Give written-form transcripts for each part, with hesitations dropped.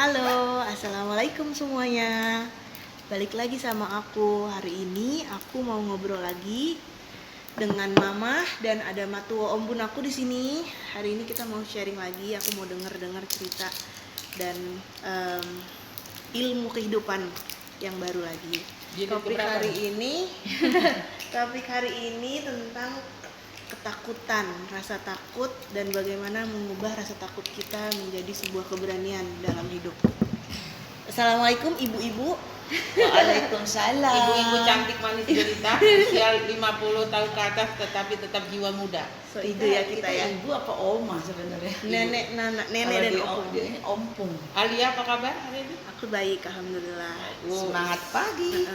Halo, assalamualaikum semuanya. Balik lagi sama aku. Hari ini aku mau ngobrol lagi dengan Mama dan ada Matuo Om Bun aku di sini. Hari ini kita mau sharing lagi. Aku mau dengar cerita dan ilmu kehidupan yang baru lagi. Topik hari ini tentang ketakutan, rasa takut dan bagaimana mengubah rasa takut kita menjadi sebuah keberanian dalam hidup. Assalamualaikum ibu-ibu. Waalaikumsalam. Ibu-ibu cantik manis jelita, usia 50 tahun ke atas tetapi tetap jiwa muda. So itu ya kita ya. Ibu apa oma sebenarnya? Nenek dan opung. Dia ini ompung. Alia apa kabar hari ini? Aku baik, alhamdulillah. Semangat pagi.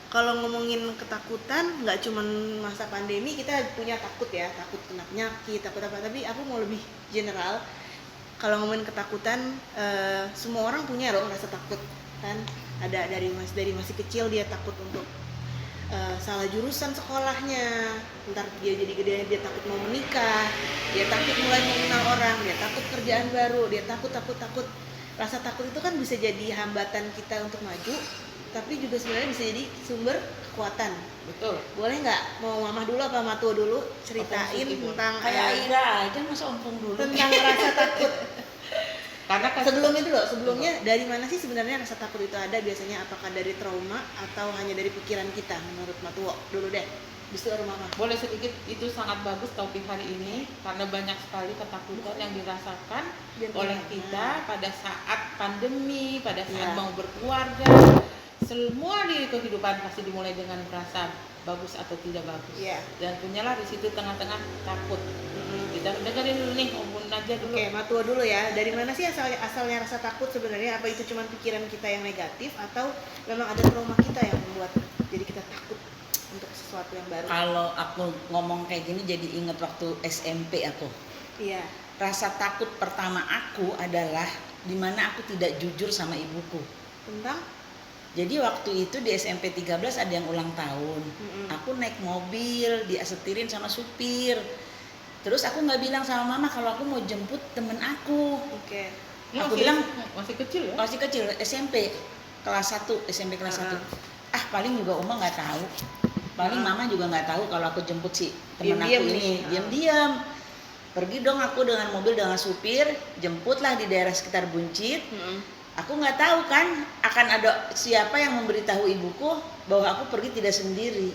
Kalau ngomongin ketakutan, nggak cuma masa pandemi kita punya takut ya, takut kena penyakit, takut apa. Tapi aku mau lebih general. Kalau ngomongin ketakutan, semua orang punya loh rasa takut kan. Ada dari masih kecil dia takut untuk salah jurusan sekolahnya, ntar dia jadi gedenya dia takut mau menikah, dia takut mulai mengenal orang, dia takut kerjaan baru, dia takut. Rasa takut itu kan bisa jadi hambatan kita untuk maju, tapi juga sebenarnya bisa jadi sumber kekuatan. Betul. Boleh nggak, mau Mama dulu apa Matuo dulu ceritain tentang Kayak Aira aja masa ompung dulu. tentang rasa takut. Karena Sebelumnya dari mana sih sebenarnya rasa takut itu ada? Biasanya apakah dari trauma atau hanya dari pikiran kita menurut Matuo? Dulu deh, bisa Mama. boleh sedikit, itu sangat bagus topik hari ini karena banyak sekali ketakutan yang dirasakan oleh kita pada saat pandemi, pada saat mau berkeluarga. Semua di kehidupan pasti dimulai dengan merasa bagus atau tidak bagus. Dan punyalah di situ tengah-tengah takut. Kita dengerin dulu nih, Om Bun aja dulu. Oke, Matuo dulu ya. Dari mana sih asalnya rasa takut sebenarnya? Apa itu cuma pikiran kita yang negatif atau memang ada trauma kita yang membuat jadi kita takut untuk sesuatu yang baru? Kalau aku ngomong kayak gini jadi inget waktu SMP aku. Iya. Rasa takut pertama aku adalah dimana aku tidak jujur sama ibuku. Tentang? Jadi waktu itu di SMP 13 ada yang ulang tahun. Aku naik mobil, diasetirin sama supir. Terus aku nggak bilang sama mama kalau aku mau jemput temen aku. Oke. Aku bilang masih kecil ya? masih kecil, SMP kelas 1, SMP kelas 1. Paling juga Uma nggak tahu. Paling mama juga nggak tahu kalau aku jemput si temen aku ini. Diam-diam. Pergi dong aku dengan mobil dengan supir, jemputlah di daerah sekitar Buncit. Aku nggak tahu kan akan ada siapa yang memberitahu ibuku bahwa aku pergi tidak sendiri.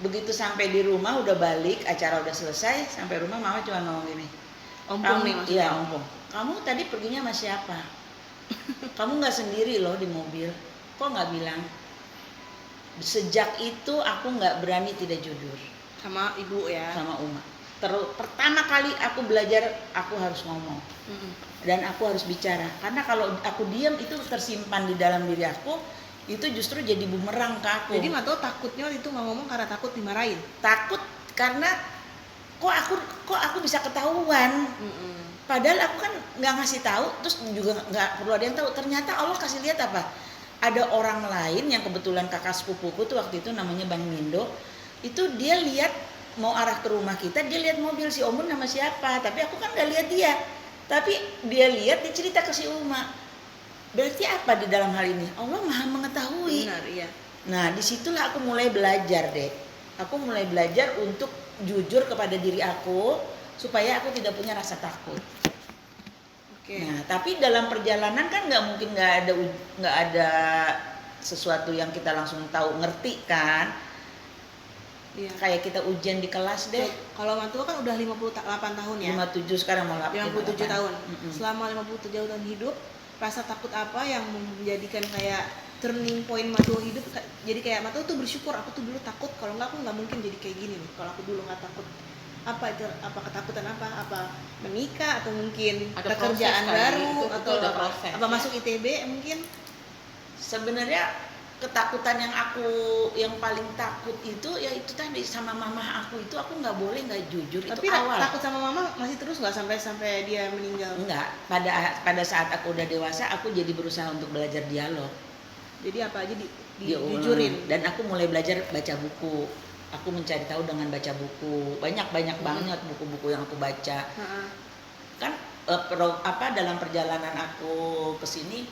Begitu sampai di rumah udah balik, acara udah selesai, sampai rumah mama cuma ngomong gini. Ompong nih maksudnya. Iya, ompong. Kamu tadi perginya sama siapa? Kamu nggak sendiri loh di mobil. Kok nggak bilang? Sejak itu aku nggak berani tidak jujur. Sama ibu ya. Sama Uma. Pertama kali aku belajar, aku harus ngomong. Dan aku harus bicara. Karena kalau aku diam itu tersimpan di dalam diri aku, itu justru jadi bumerang ke aku. Jadi Matuo takutnya waktu itu nggak ngomong karena takut dimarahin. Takut karena kok aku bisa ketahuan. Padahal aku kan nggak ngasih tahu, terus juga nggak perlu ada yang tahu. Ternyata Allah kasih lihat apa? Ada orang lain yang kebetulan kakak sepupuku tuh waktu itu namanya Bang Mindo. Itu dia lihat mau arah ke rumah kita, dia lihat mobil si Om Bun sama siapa. Tapi aku kan nggak lihat dia. Tapi dia lihat, dia cerita ke si Uma. Berarti apa di dalam hal ini? Allah Maha mengetahui. Benar, iya. Nah, disitulah aku mulai belajar deh. Aku mulai belajar untuk jujur kepada diri aku supaya aku tidak punya rasa takut. Nah, tapi dalam perjalanan kan nggak ada sesuatu yang kita langsung tahu ngerti kan? Iya. Kayak kita ujian di kelas deh. Kalau Matuo kan udah 58 tahun ya. 57 sekarang mau 57 tahun. Selama 57 tahun hidup, rasa takut apa yang menjadikan kayak turning point Matuo hidup? Jadi kayak Matuo tuh bersyukur, aku tuh dulu takut, kalau enggak aku nggak mungkin jadi kayak gini nih. Kalau aku dulu nggak takut. Apa itu? Apa ketakutan apa? Apa menikah atau mungkin ada pekerjaan baru atau ada proses, apa masuk ITB mungkin? Sebenarnya ketakutan yang paling takut itu ya itu tadi sama mama aku itu aku nggak boleh nggak jujur. Tapi itu awal. Takut sama mama masih terus nggak sampai dia meninggal? Enggak, pada saat aku udah dewasa aku jadi berusaha untuk belajar dialog. Jadi apa aja dijujurin. Dan aku mulai belajar baca buku. Aku mencari tahu dengan baca buku. Banyak banget buku-buku yang aku baca. Kan dalam perjalanan aku ke sini,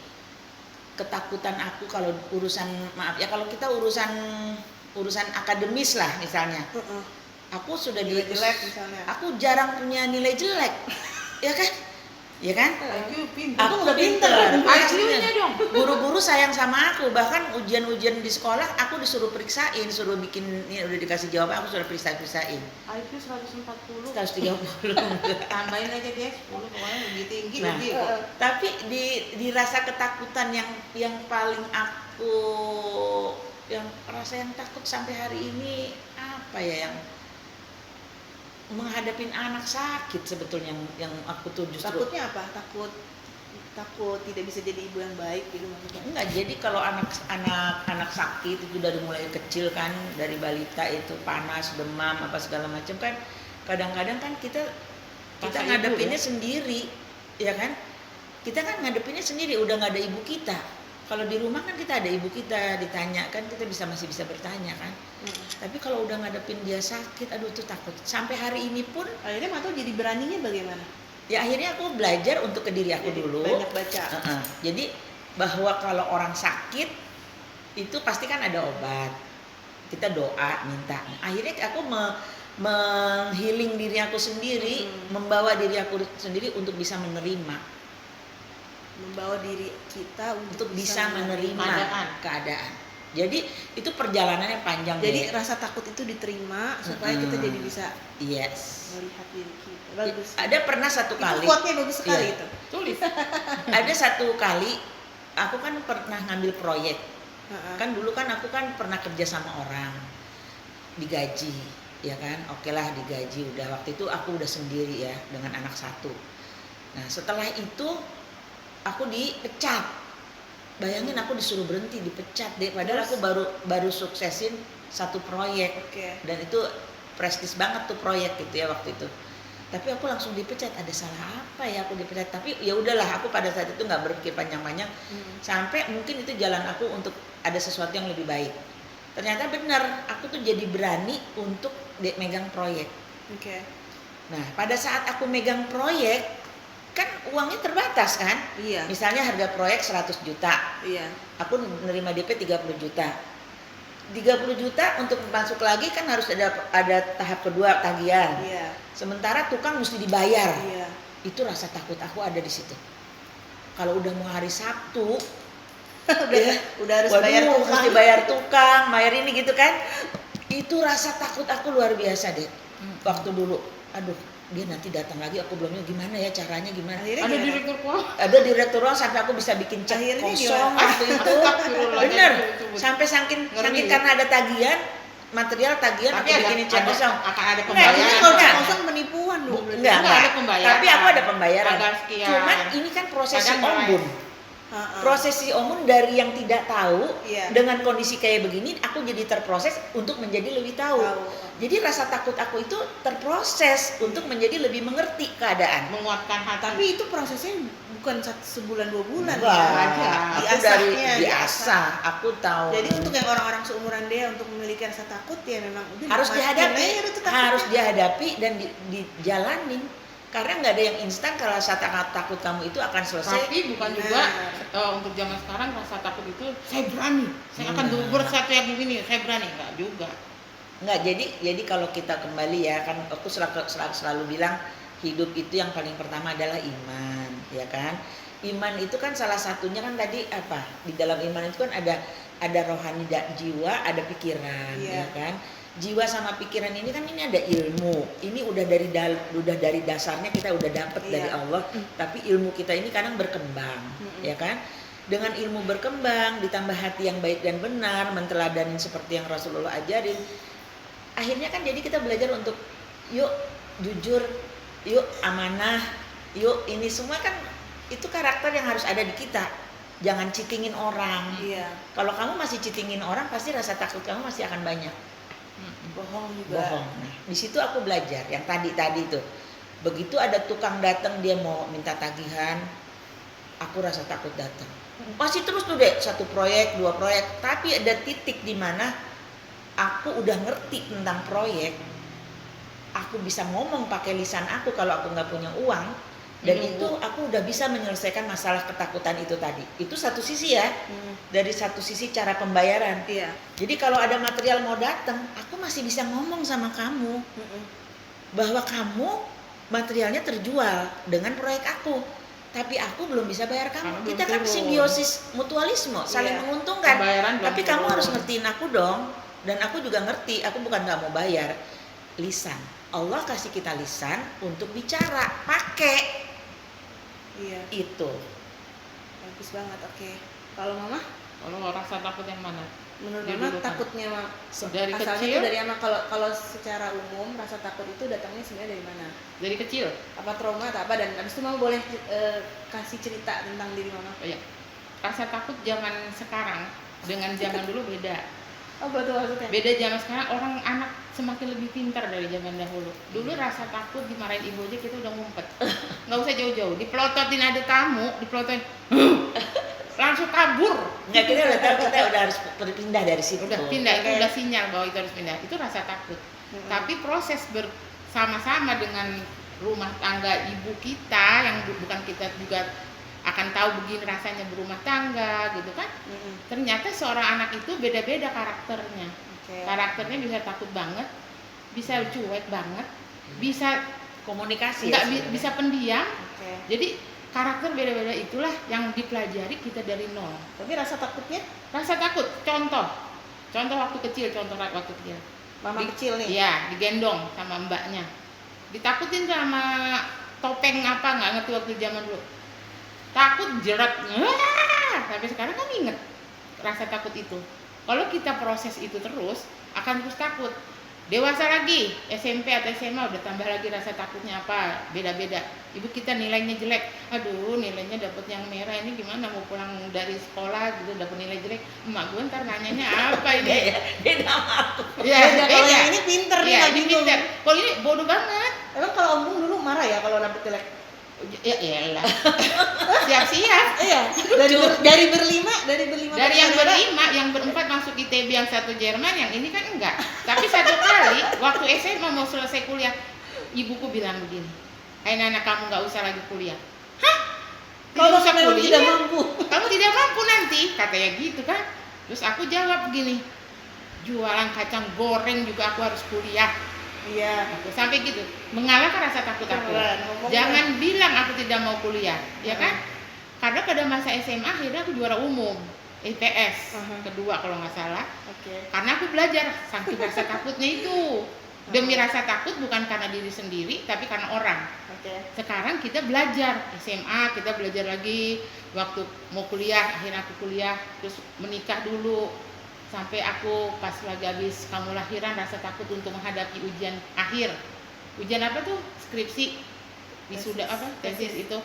ketakutan aku kalau urusan, maaf ya, kalau kita urusan akademis lah misalnya, aku sudah Nilai jelek misalnya. aku jarang punya nilai jelek, ya kan? IQ pintar. Aku udah pinter. IQ-nya dong. Guru-guru sayang sama aku, bahkan ujian-ujian di sekolah aku disuruh periksain, suruh bikin, ini udah dikasih jawaban aku sudah periksain. IQ 140. 130. Tambahin aja dia 10, pokoknya lebih tinggi Nah, lebih kok. tapi di rasa ketakutan yang paling aku, yang rasa yang takut sampai hari ini apa ya, yang menghadapin anak sakit sebetulnya yang aku tuh justru. Takutnya apa? Takut tidak bisa jadi ibu yang baik gitu maksudnya. Enggak, jadi kalau anak sakit itu dari mulai kecil kan, dari balita itu panas, demam, apa segala macam kan, kadang-kadang kan kita Masa ibu, ngadepinnya ya? sendiri, ya kan? Kita kan ngadepinnya sendiri, udah nggak ada ibu kita. Kalau di rumah kan kita ada ibu kita, ditanya kan kita masih bisa bertanya kan. Tapi kalau udah ngadepin dia sakit, aduh tuh takut. Sampai hari ini pun Akhirnya Mato jadi beraninya bagaimana? ya akhirnya aku belajar untuk ke diri aku Jadi dulu. banyak baca. Jadi bahwa kalau orang sakit itu pasti kan ada obat. Kita doa, minta. Akhirnya aku menghealing diri aku sendiri, membawa diri aku sendiri untuk bisa menerima, Membawa diri kita untuk bisa menerima keadaan. Jadi itu perjalanan yang panjang. Jadi deh. rasa takut itu diterima supaya kita jadi bisa Yes. melihat diri kita. Bagus. Ada pernah satu Itu kali. quote-nya bagus sekali Iya. itu. Tulis. Ada satu kali aku kan pernah ngambil proyek. Heeh. Kan dulu kan aku kan pernah kerja sama orang, digaji, ya kan? Oke lah digaji, udah waktu itu aku udah sendiri ya dengan anak satu. Nah setelah itu aku dipecat. Bayangin aku disuruh berhenti, dipecat deh. Padahal aku baru suksesin satu proyek. Oke. Dan itu prestis banget tuh proyek gitu ya waktu itu. Tapi aku langsung dipecat. Ada salah apa ya aku dipecat? Tapi ya udahlah, aku pada saat itu nggak berpikir panjang-panjang. Sampai mungkin itu jalan aku untuk ada sesuatu yang lebih baik. Ternyata benar, aku tuh jadi berani untuk megang proyek. Oke. Nah, pada saat aku megang proyek, kan uangnya terbatas kan? Iya. Misalnya harga proyek 100 juta, Iya. aku menerima DP 30 juta. 30 juta untuk masuk lagi kan harus ada tahap kedua tagihan. Iya. Sementara tukang mesti dibayar. Iya. Itu rasa takut aku ada di situ. Kalau udah mau hari Sabtu, udah harus waduh, bayar tukang. mesti bayar tukang, bayar ini gitu kan. Itu rasa takut aku luar biasa deh. Waktu dulu, aduh, dia nanti datang lagi, aku belumnya gimana ya caranya, gimana. Akhirnya Ada gimana? direktur keuangan. Ada direktur uang sampai aku bisa bikin cek Akhirnya kosong gimana? waktu itu. Astagfirullah, Bener, jangan sampai saking Ngeri. karena ada tagihan, material tagihan Tapi aku bikinin cek kosong. akan ada Nggak, pembayaran. Ini kalau Enggak. kosong penipuan dong. berarti. Enggak, ada pembayaran. tapi aku ada pembayaran. Tanggal sekian. Cuman ini kan prosesi Kadang ombud. Heeh. Prosesi ombud dari yang tidak tahu, Iya. dengan kondisi kayak begini, aku jadi terproses untuk menjadi lebih tahu. Jadi rasa takut aku itu terproses untuk menjadi lebih mengerti keadaan. Menguatkan hati. Tapi itu prosesnya bukan sebulan 2 bulan Enggak, ya. aku dari Diasahnya, diasah, aku tahu. Jadi untuk yang orang-orang seumuran dia untuk memiliki rasa takut ya memang udah harus nikmatin dihadapi, aja udah tuh takutnya. harus dihadapi dan dijalanin. Karena nggak ada yang instan kalau rasa takut kamu itu akan selesai. Tapi bukan juga untuk zaman sekarang rasa takut itu saya berani, saya akan Nah. berbuat sesuatu yang begini, saya berani, enggak juga. Nggak, jadi kalau kita kembali ya kan, aku selalu bilang hidup itu yang paling pertama adalah iman, ya kan? Iman itu kan salah satunya kan tadi apa? Di dalam iman itu kan ada rohani jiwa, ada pikiran, Iya. ya kan? Jiwa sama pikiran ini kan ini ada ilmu. Ini udah dari dasarnya kita udah dapet Iya. dari Allah, tapi ilmu kita ini kadang berkembang, ya kan? Dengan ilmu berkembang ditambah hati yang baik dan benar, menteladanin seperti yang Rasulullah ajarin. Akhirnya kan jadi kita belajar untuk yuk jujur, yuk amanah, yuk ini semua kan itu karakter yang harus ada di kita. Jangan cheatingin orang. Iya. Kalau kamu masih cheatingin orang, pasti rasa takut kamu masih akan banyak. Bohong juga. Bohong. Nah, di situ aku belajar yang tadi itu. Begitu ada tukang datang dia mau minta tagihan, aku rasa takut datang. Masih terus tuh deh, 1 proyek, 2 proyek, tapi ada titik di mana aku udah ngerti tentang proyek. Aku bisa ngomong pakai lisan aku kalau aku nggak punya uang, Dan Menunggu. itu aku udah bisa menyelesaikan masalah ketakutan itu tadi. Itu satu sisi ya. Dari satu sisi cara pembayaran. Iya. Jadi kalau ada material mau datang, aku masih bisa ngomong sama kamu bahwa kamu materialnya terjual dengan proyek aku, tapi aku belum bisa bayar kamu. Kamu Kita belum kan turun. simbiosis mutualisme, saling Iya. menguntungkan. Pembayaran belum Tapi kamu turun. harus ngertiin aku dong, dan aku juga ngerti. Aku bukan nggak mau bayar. Lisan, Allah kasih kita lisan untuk bicara, pakai Iya. itu. Bagus banget. Oke. Kalau Mama, Kalau rasa takut yang mana? menurut Dia Mama dulu kan. takutnya Dari asalnya kecil? tuh dari apa? Kalau secara umum rasa takut itu datangnya sebenarnya dari mana? Dari kecil. Apa trauma atau apa? Dan abis itu Mama boleh kasih cerita tentang diri Mama. Oh, iya. Rasa takut zaman sekarang dengan zaman dulu beda. Oh betul maksudnya. Beda zaman sekarang, orang anak semakin lebih pintar dari zaman dahulu. Dulu rasa takut dimarahin ibu aja kita udah ngumpet. Nggak usah jauh-jauh, dipelototin ada tamu, dipelototin langsung kabur. Nggak, kita udah tahu kita udah harus berpindah dari situ. Udah pindah, itu Oke. udah sinyal bahwa itu harus pindah. Itu rasa takut. Tapi proses bersama-sama dengan rumah tangga ibu kita yang bukan kita juga akan tahu begini rasanya berumah tangga gitu kan. Ternyata seorang anak itu beda-beda karakternya. Oke. Karakternya bisa takut banget, bisa cuek banget, bisa Komunikasi nggak ya, sebenarnya. bisa pendiam. Oke. Jadi karakter beda-beda itulah yang dipelajari kita dari nol. Tapi rasa takutnya Rasa takut, contoh waktu kecil, waktu kecil. Mama kecil nih. Iya, digendong sama mbaknya. Ditakutin sama topeng apa nggak ngerti waktu zaman dulu. Takut jerat, sampai sekarang kan inget rasa takut itu. Kalau kita proses itu terus, akan terus takut. Dewasa lagi, SMP atau SMA udah tambah lagi rasa takutnya apa, beda-beda. Ibu kita nilainya jelek, aduh nilainya dapet yang merah, ini gimana mau pulang dari sekolah gitu dapet nilai jelek. Emak gue ntar nanyanya apa ini? Beda sama aku. Ya, Beda, kalau yang ini pinter nih, Iya, nggak ini bingung. pinter. Kalau ini bodoh banget. Emang kalau Om Bung dulu marah ya kalau dapet jelek? Ya elah. Siap-siap. Iya. Dari berlima Dari yang bersaudara. berlima, yang berempat masuk ITB, yang satu Jerman, yang ini kan enggak. Tapi satu kali waktu SMA mau selesai kuliah, ibuku bilang begini, "Hai anak kamu nggak usah lagi kuliah." Hah? Kalau usah memang tidak mampu. Kamu tidak mampu nanti, katanya gitu kan. Terus aku jawab begini, jualan kacang goreng juga aku harus kuliah. Iya. Aku sampai gitu, mengalahkan rasa takut aku. Keren, ngomong Jangan bilang aku tidak mau kuliah, ya kan? Karena pada masa SMA akhirnya aku juara umum, IPS kedua kalau nggak salah. Oke. Karena aku belajar saking rasa takutnya itu. Demi rasa takut bukan karena diri sendiri, tapi karena orang. Oke. Sekarang kita belajar SMA, kita belajar lagi. Waktu mau kuliah, akhirnya aku kuliah, terus menikah dulu. Sampai aku pas lagi habis kamu lahiran, rasa takut untuk menghadapi ujian akhir. Ujian apa tuh? Skripsi, wisuda apa? Tesis itu.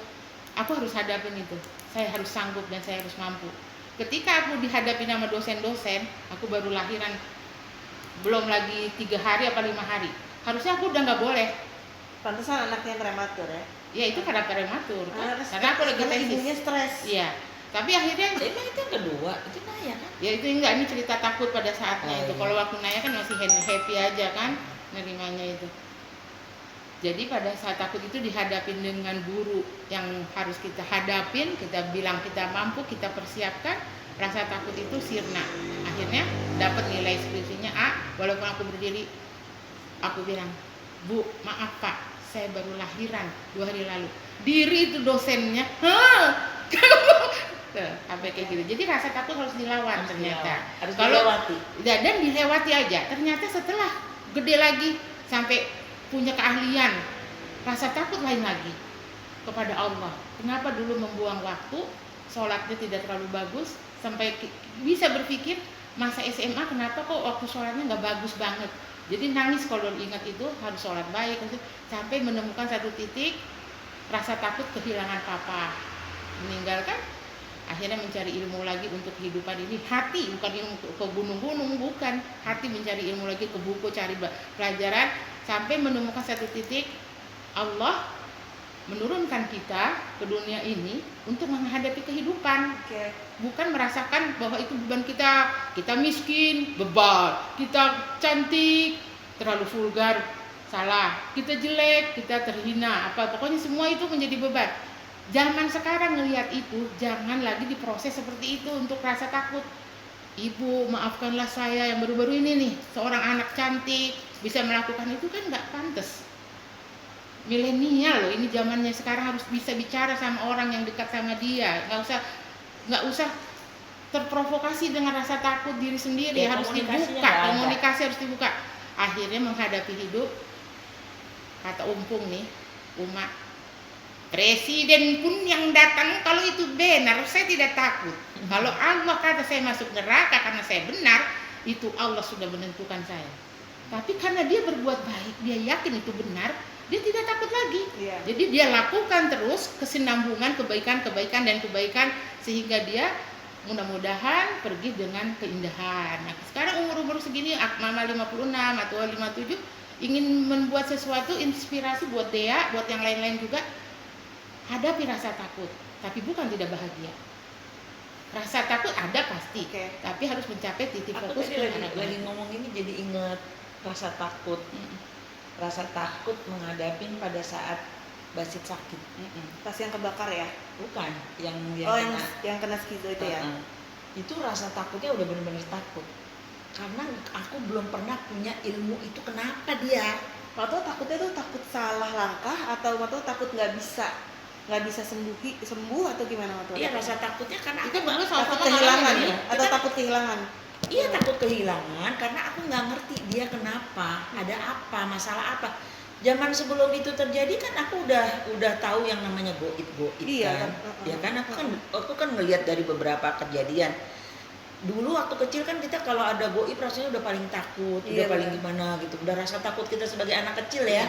Aku harus hadapin itu. Saya harus sanggup dan saya harus mampu. Ketika aku dihadapi sama dosen-dosen, aku baru lahiran, belum lagi 3 hari apa 5 hari. Harusnya aku udah nggak boleh. Pantesan anaknya prematur ya. Ya itu karena prematur kan? Karena Karena aku lagi karena tesis. ibunya stres. Iya. Tapi akhirnya Emang itu yang kedua, itu Naya kan? ya itu enggak, ini cerita takut pada saatnya Oh, itu. iya. Kalau waktu Naya kan masih happy aja kan nerimanya itu. Jadi pada saat takut itu dihadapin dengan guru yang harus kita hadapin, kita bilang kita mampu, kita persiapkan, rasa takut itu sirna. Akhirnya dapat nilai skripsinya A, walaupun aku berdiri, aku bilang, "Bu, maaf Pak, saya baru lahiran 2 hari lalu." Diri itu dosennya, "Hah? Tuh, sampai kayak gitu. Jadi rasa takut harus dilawan ternyata. Harus Kalau dilewati. dan dilewati aja. Ternyata setelah gede lagi sampai punya keahlian, rasa takut lain lagi kepada Allah. Kenapa dulu membuang waktu, sholatnya tidak terlalu bagus, sampai bisa berpikir masa SMA kenapa kok waktu sholatnya nggak bagus banget. Jadi nangis kalau ingat itu, harus sholat baik, sampai menemukan satu titik rasa takut kehilangan papa, meninggalkan. Akhirnya mencari ilmu lagi untuk kehidupan ini, hati, bukan ilmu ke gunung-gunung, bukan, hati mencari ilmu lagi ke buku, cari pelajaran, sampai menemukan satu titik Allah menurunkan kita ke dunia ini untuk menghadapi kehidupan. Oke. Bukan merasakan bahwa itu beban kita miskin, beban, kita cantik, terlalu vulgar, salah, kita jelek, kita terhina, pokoknya semua itu menjadi beban. Zaman sekarang ngelihat itu, jangan lagi diproses seperti itu untuk rasa takut. Ibu, maafkanlah saya yang baru-baru ini nih, seorang anak cantik bisa melakukan itu kan nggak pantas. Milenial loh, ini zamannya sekarang harus bisa bicara sama orang yang dekat sama dia, nggak usah terprovokasi dengan rasa takut diri sendiri, Ya, harus komunikasinya dibuka, nggak ada. komunikasi harus dibuka. Akhirnya menghadapi hidup, kata Umpung nih, Uma, presiden pun yang datang kalau itu benar, saya tidak takut. Kalau Allah kata saya masuk neraka karena saya benar, itu Allah sudah menentukan saya. Tapi karena dia berbuat baik, dia yakin itu benar, dia tidak takut lagi. Iya. Jadi dia lakukan terus kesinambungan kebaikan sehingga dia mudah-mudahan pergi dengan keindahan. Nah, sekarang umur segini, Mama 56 atau 57, ingin membuat sesuatu inspirasi buat Dea, buat yang lain-lain juga. Hadapi rasa takut, tapi bukan tidak bahagia. Rasa takut ada pasti, tapi harus mencapai titik Aku fokus tadi ke mana lagi ngomong ini jadi ingat rasa takut. Rasa takut menghadapin pada saat Basit sakit. Pas yang kebakar ya? Bukan, yang Oh, kena. yang kena skizo itu ya? Itu rasa takutnya udah benar-benar takut. Karena aku belum pernah punya ilmu itu, kenapa dia. Atau takutnya tuh takut salah langkah, atau takut nggak bisa sembuh atau gimana waktu? Iya, rasa takutnya karena Itu aku baru takut sama-sama kehilangan ngalamin ya? ya. Atau takut kehilangan? Iya, takut kehilangan karena aku nggak ngerti dia kenapa, ada apa, masalah apa. Zaman sebelum itu terjadi kan aku udah tahu yang namanya goib Iya, kan. kan? Ya kan aku kan ngelihat dari beberapa kejadian. Dulu waktu kecil kan kita kalau ada goib rasanya udah paling takut, Iya, udah paling benar. gimana gitu. Udah rasa takut kita sebagai anak kecil ya.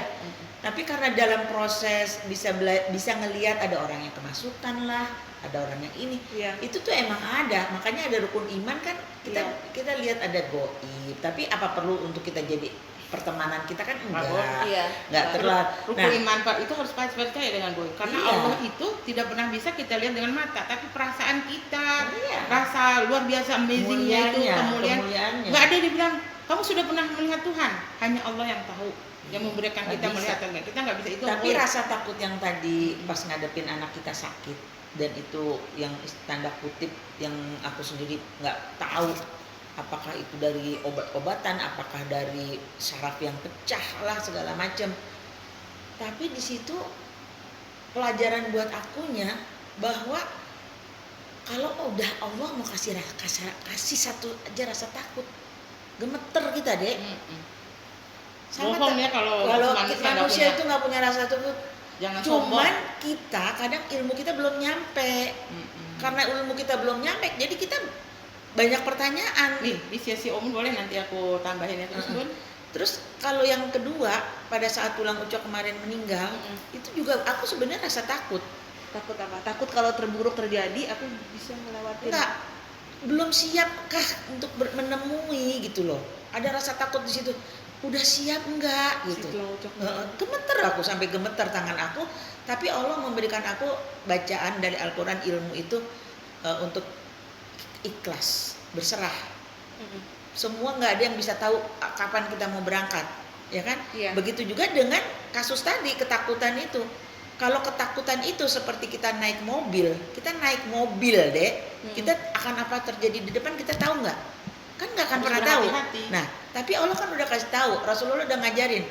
Tapi karena dalam proses bisa ngelihat ada orang yang kemasukan lah, ada orang yang ini. Iya. Itu tuh emang ada. Makanya ada rukun iman kan kita Iya. kita lihat ada goib. Tapi apa perlu untuk kita jadi pertemanan kita kan enggak. Iya. Enggak terlalu. Rukun iman Pak, itu harus percaya dengan goib. Karena Iya. Allah itu tidak pernah bisa kita lihat dengan mata, tapi perasaan kita, Iya. rasa luar biasa amazingnya itu, kemuliaannya. nggak ada yang dibilang kamu sudah pernah melihat Tuhan, hanya Allah yang tahu, yang memberikan Nggak kita bisa. melihat enggak. Kita nggak bisa itu. Tapi goib. rasa takut yang tadi pas ngadepin anak kita sakit, dan itu yang tanda kutip yang aku sendiri nggak tahu apakah itu dari obat-obatan, apakah dari saraf yang pecah lah segala macam. Tapi di situ pelajaran buat akunya bahwa kalau udah Allah mau kasih satu aja rasa takut, gemeter kita deh. Sama Bohong ya kalau manusia nggak punya. itu nggak punya rasa takut. Jangan sombong. Cuman kita kadang ilmu kita belum nyampe. Karena ilmu kita belum nyampe, jadi kita banyak pertanyaan. Nih, di sesi Om boleh nanti aku tambahin ya terus Bun. Terus kalau yang kedua, pada saat tulang ucok kemarin meninggal, itu juga aku sebenarnya rasa takut. Takut apa? Takut kalau terburuk terjadi, aku bisa melewati. Enggak, belum siapkah untuk menemui gitu loh. Ada rasa takut di situ. Udah siap enggak gitu. Gemeter aku, sampai gemeter tangan aku. Tapi Allah memberikan aku bacaan dari Al-Quran, ilmu itu untuk ikhlas, berserah. Semua nggak ada yang bisa tahu kapan kita mau berangkat, ya kan? Iya. Begitu juga dengan kasus tadi, ketakutan itu. Kalau ketakutan itu seperti kita naik mobil deh, kita akan apa terjadi di depan kita tahu nggak? Kan nggak akan Harus pernah tahu. berhati-hati. Nah, tapi Allah kan udah kasih tahu, Rasulullah udah ngajarin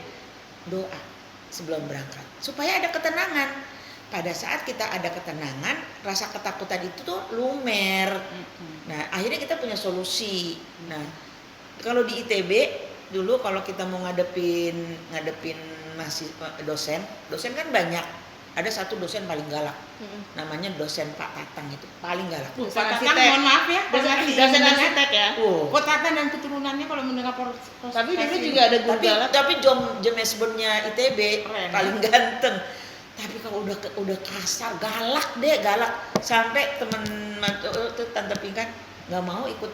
doa sebelum berangkat supaya ada ketenangan. Pada saat kita ada ketenangan, rasa ketakutan itu tuh lumer. Nah, akhirnya kita punya solusi. Nah, kalau di ITB dulu kalau kita mau ngadepin dosen kan banyak. Ada satu dosen paling galak. Namanya dosen Pak Tatang, itu paling galak. Pak Dosen Tatang, arsitek. mohon maaf ya, Dosen arsitek ya. Pak Tatang dan keturunannya kalau mendengar Tapi dulu juga ada guru galak. Tapi Jemesbonnya ITB Keren. paling ganteng. Tapi kalau udah kasar, galak sampai tante Pinkan nggak mau ikut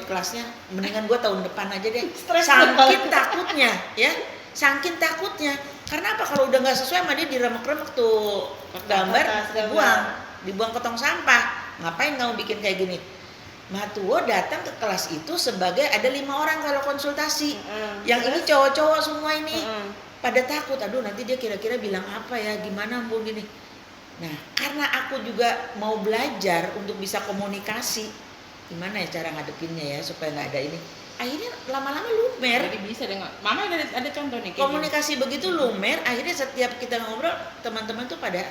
kelasnya. Mendingan gue tahun depan aja deh. Saking takutnya. Karena apa, kalau udah nggak sesuai sama dia diremek-remek tuh gambar, dibuang ke tong sampah. Ngapain kamu bikin kayak gini? Matuwo datang ke kelas itu sebagai ada 5 orang kalau konsultasi. Yang ini cowok-cowok semua ini. pada takut, aduh nanti dia kira-kira bilang apa ya, gimana Bu gini. Nah, karena aku juga mau belajar untuk bisa komunikasi, gimana ya cara ngadepinnya ya supaya nggak ada ini. Akhirnya lama-lama lumer. Jadi bisa dengan Mama ada contoh nih kayak Komunikasi begitu lumer, akhirnya setiap kita ngobrol teman-teman tuh pada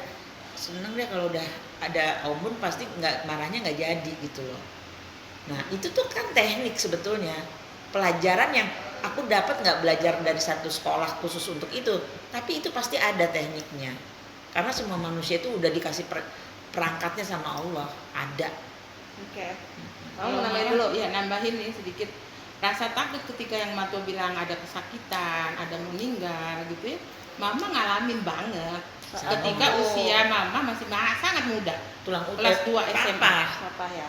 seneng deh kalau udah ada Om Bun, pasti nggak marahnya nggak jadi gitu loh. Nah itu tuh kan teknik sebetulnya, pelajaran yang aku dapat nggak belajar dari satu sekolah khusus untuk itu, tapi itu pasti ada tekniknya, karena semua manusia itu udah dikasih perangkatnya sama Allah, ada. Oke. Kamu Kamu nambahin dulu. ya nambahin nih sedikit. Rasa takut ketika yang Mato bilang ada kesakitan, ada meninggal gitu ya. Mama ngalamin banget. Ketika usia Mama masih sangat muda. Tulang Kelas 2 SMA. Apa ya?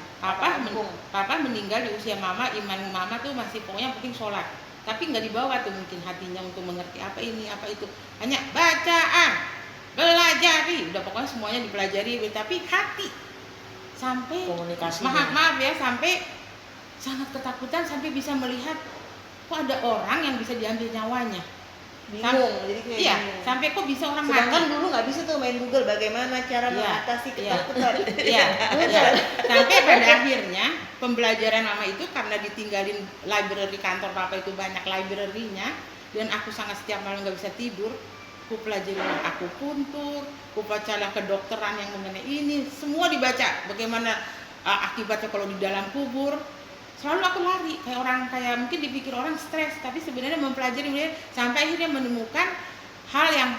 Papa meninggal di usia Mama, iman Mama tuh masih pokoknya penting sholat. Tapi nggak dibawa tuh mungkin hatinya untuk mengerti apa ini, apa itu. Hanya bacaan, belajari, udah pokoknya semuanya dipelajari. Tapi hati sampai Komunikasinya. maaf ya, sampai sangat ketakutan sampai bisa melihat kok ada orang yang bisa diambil nyawanya. Bingung, jadi kayak Iya, bingung. sampai kok bisa orang Sedangkan mati. dulu nggak bisa tuh main Google bagaimana cara Iya, mengatasi iya. ketakutan. Iya, iya. Sampai pada akhirnya pembelajaran Mama itu karena ditinggalin library kantor Papa itu banyak library-nya, dan aku sangat setiap malam nggak bisa tidur. Ku pelajari aku puntur, ku baca kedokteran yang mengenai ini, semua dibaca. Bagaimana akibatnya kalau di dalam kubur. Selalu aku lari kayak mungkin dipikir orang stres, tapi sebenarnya mempelajari sampai akhirnya menemukan hal yang